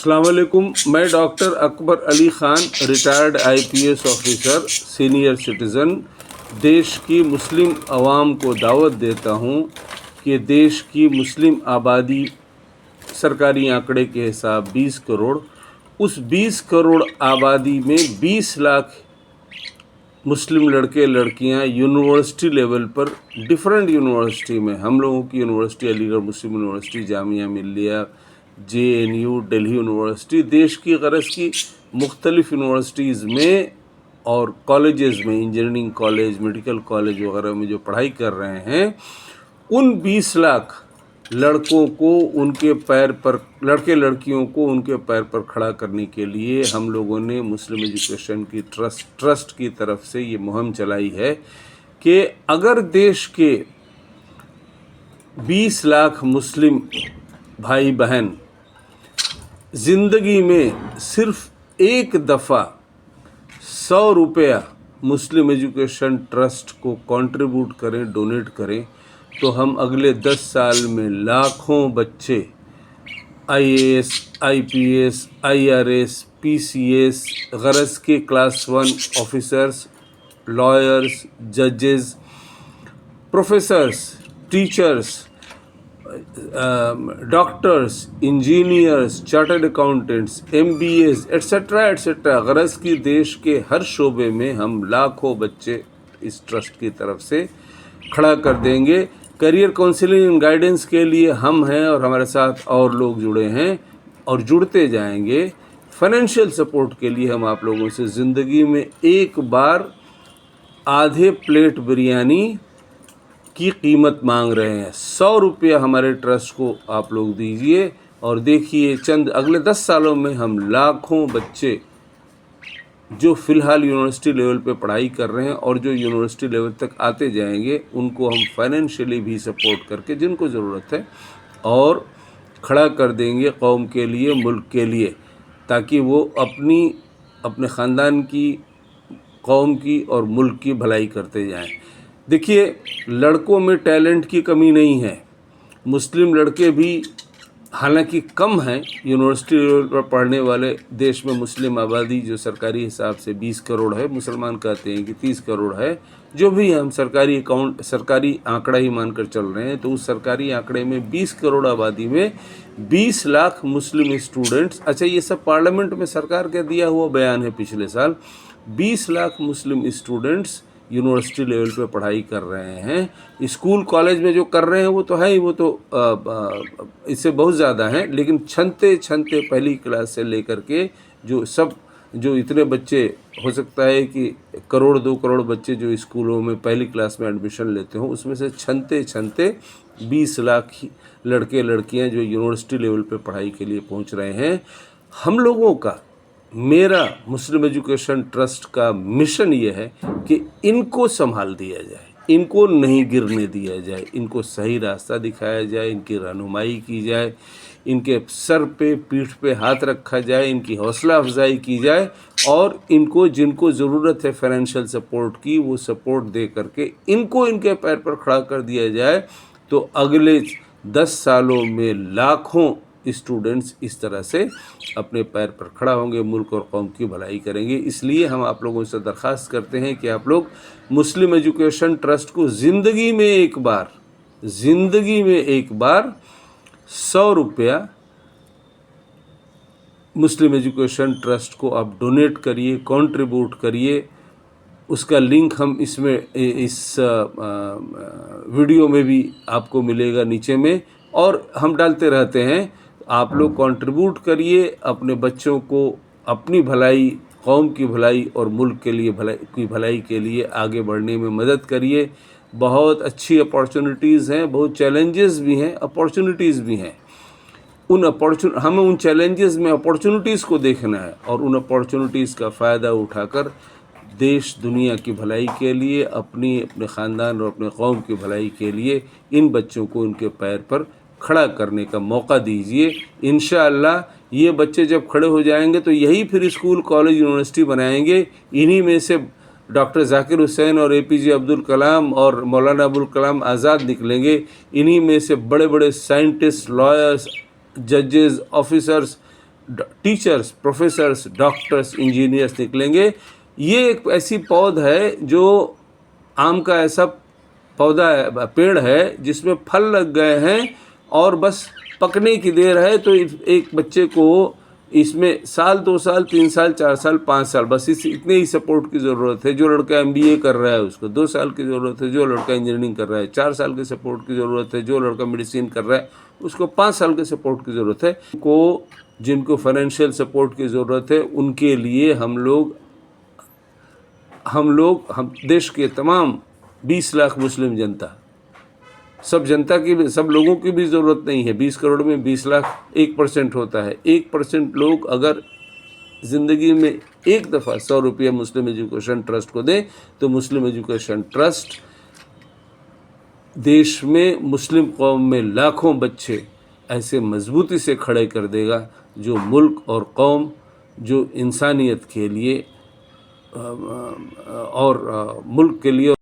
अस्सलाम वालेकुम। मैं doctor Akbar Ali Khan, retired IPS officer, senior citizen, देश की मुस्लिम आवाम को दावत देता हूँ कि देश की मुस्लिम आबादी सरकारी आंकड़े के हिसाब 20 करोड़, उस 20 करोड़ आबादी में 20 लाख मुस्लिम लड़के लड़कियां यूनिवर्सिटी लेवल पर डिफरेंट यूनिवर्सिटी में, हम लोगों की यूनिवर्सिटी अलीगढ़ मुस्लिम university, Jamia Millia, JNU, Delhi university, देश की गरज की मुख्तलिफ यूनिवर्सिटीज़ में और कॉलेजेस में, इंजीनियरिंग कॉलेज, मेडिकल कॉलेज वगैरह में जो पढ़ाई कर रहे हैं, उन 20 लाख लड़कों को उनके पैर पर, लड़के लड़कियों को उनके पैर पर खड़ा करने के लिए हम लोगों ने मुस्लिम एजुकेशन की ट्रस्ट की तरफ से ये मुहिम चलाई है कि अगर देश के 20 लाख मुस्लिम भाई बहन ज़िंदगी में सिर्फ एक दफ़ा 100 रुपया मुस्लिम एजुकेशन ट्रस्ट को कंट्रीब्यूट करें, डोनेट करें, तो हम अगले 10 साल में लाखों बच्चे IAS, IPS, IRS, PCS, गरज के क्लास 1 ऑफिसर्स, लॉयर्स, जजेस, professors, teachers, doctors, engineers, chartered accountants, MBAs etcetera etcetera, गरज की देश के हर शोबे में हम लाखों बच्चे इस ट्रस्ट की तरफ से खड़ा कर देंगे। करियर काउंसलिंग एंड गाइडेंस के लिए हम हैं और हमारे साथ और लोग जुड़े हैं और जुड़ते जाएंगे। फाइनेंशियल सपोर्ट के लिए हम आप लोगों से ज़िंदगी में एक बार आधे प्लेट बिरयानी की कीमत मांग रहे हैं। 100 रुपया हमारे ट्रस्ट को आप लोग दीजिए और देखिए चंद अगले 10 सालों में हम लाखों बच्चे जो फ़िलहाल यूनिवर्सिटी लेवल पे पढ़ाई कर रहे हैं और जो यूनिवर्सिटी लेवल तक आते जाएंगे, उनको हम फाइनेंशियली भी सपोर्ट करके जिनको ज़रूरत है और खड़ा कर देंगे कौम के लिए, मुल्क के लिए, ताकि वो अपने ख़ानदान की, कौम की और मुल्क की भलाई करते जाएं। देखिए, लड़कों में टैलेंट की कमी नहीं है। मुस्लिम लड़के भी हालांकि कम हैं यूनिवर्सिटी लेवल पर पढ़ने वाले। देश में मुस्लिम आबादी जो सरकारी हिसाब से 20 करोड़ है, मुसलमान कहते हैं कि 30 करोड़ है, जो भी हम सरकारी आंकड़ा ही मानकर चल रहे हैं, तो उस सरकारी आंकड़े में 20 करोड़ आबादी में 20 लाख मुस्लिम स्टूडेंट्स, अच्छा ये सब पार्लियामेंट में सरकार का दिया हुआ बयान है पिछले साल, 20 lakh Muslim students university level पे पढ़ाई कर रहे हैं। स्कूल कॉलेज में जो कर रहे हैं वो तो है ही, वो तो इससे बहुत ज़्यादा हैं, लेकिन छनते छनते पहली क्लास से लेकर के जो इतने बच्चे, हो सकता है कि 1-2 करोड़ बच्चे जो स्कूलों में पहली क्लास में एडमिशन लेते हों, उसमें से छनते छनते 20 लाख लड़के लड़कियां जो यूनिवर्सिटी लेवल पे पढ़ाई के लिए पहुंच रहे हैं। हम लोगों का, मेरा मुस्लिम एजुकेशन ट्रस्ट का मिशन ये है कि इनको संभाल दिया जाए, इनको नहीं गिरने दिया जाए, इनको सही रास्ता दिखाया जाए, इनकी रहनुमाई की जाए, इनके सर पे, पीठ पे हाथ रखा जाए, इनकी हौसला अफजाई की जाए और इनको जिनको ज़रूरत है फाइनेंशियल सपोर्ट की, वो सपोर्ट दे करके इनको इनके पैर पर खड़ा कर दिया जाए। तो अगले 10 सालों में लाखों स्टूडेंट्स इस तरह से अपने पैर पर खड़ा होंगे, मुल्क और कौम की भलाई करेंगे। इसलिए हम आप लोगों से दरख्वास्त करते हैं कि आप लोग मुस्लिम एजुकेशन ट्रस्ट को ज़िंदगी में एक बार 100 रुपया मुस्लिम एजुकेशन ट्रस्ट को आप डोनेट करिए, कंट्रीब्यूट करिए। उसका लिंक हम इस वीडियो में भी आपको मिलेगा नीचे में, और हम डालते रहते हैं। आप लोग कंट्रीब्यूट करिए, अपने बच्चों को अपनी भलाई, कौम की भलाई और मुल्क के लिए भलाई के लिए आगे बढ़ने में मदद करिए। बहुत अच्छी अपॉर्चुनिटीज़ हैं, बहुत चैलेंजेस भी हैं, अपॉर्चुनिटीज़ भी हैं। हमें उन चैलेंजेस में अपॉर्चुनिटीज़ को देखना है और उन अपॉर्चुनिटीज़ का फ़ायदा उठाकर देश दुनिया की भलाई के लिए, अपने ख़ानदान और अपने कौम की भलाई के लिए इन बच्चों को उनके पैर पर खड़ा करने का मौका दीजिए। इंशाअल्लाह ये बच्चे जब खड़े हो जाएंगे तो यही फिर स्कूल, कॉलेज, यूनिवर्सिटी बनाएंगे। इन्हीं में से डॉक्टर ज़ाकिर हुसैन और APJ अब्दुल कलाम और मौलाना अबुल कलाम आज़ाद निकलेंगे। इन्हीं में से बड़े बड़े साइंटिस्ट, लॉयर्स, जजेस, officers teachers, professors, doctors, engineers निकलेंगे। ये एक ऐसी पौध है जो आम का ऐसा पौधा है, पेड़ है जिसमें फल लग गए हैं और बस पकने की देर है। तो एक बच्चे को इसमें साल, 2 साल, 3 साल, 4 साल, 5 साल बस इतने ही सपोर्ट की ज़रूरत है। जो लड़का MBA कर रहा है उसको 2 साल की ज़रूरत है, जो लड़का इंजीनियरिंग कर रहा है 4 साल के सपोर्ट की ज़रूरत है, जो लड़का मेडिसिन कर रहा है उसको 5 साल के सपोर्ट की ज़रूरत है। जिनको फाइनेंशियल सपोर्ट की ज़रूरत है उनके लिए हम देश के तमाम 20 लाख मुस्लिम जनता, सब जनता की भी, सब लोगों की भी ज़रूरत नहीं है। 20 करोड़ में 20 लाख 1% होता है। 1% लोग अगर ज़िंदगी में एक दफ़ा 100 रुपये मुस्लिम एजुकेशन ट्रस्ट को दें तो मुस्लिम एजुकेशन ट्रस्ट देश में मुस्लिम कौम में लाखों बच्चे ऐसे मजबूती से खड़े कर देगा जो मुल्क और कौम, जो इंसानियत के लिए और मुल्क के लिए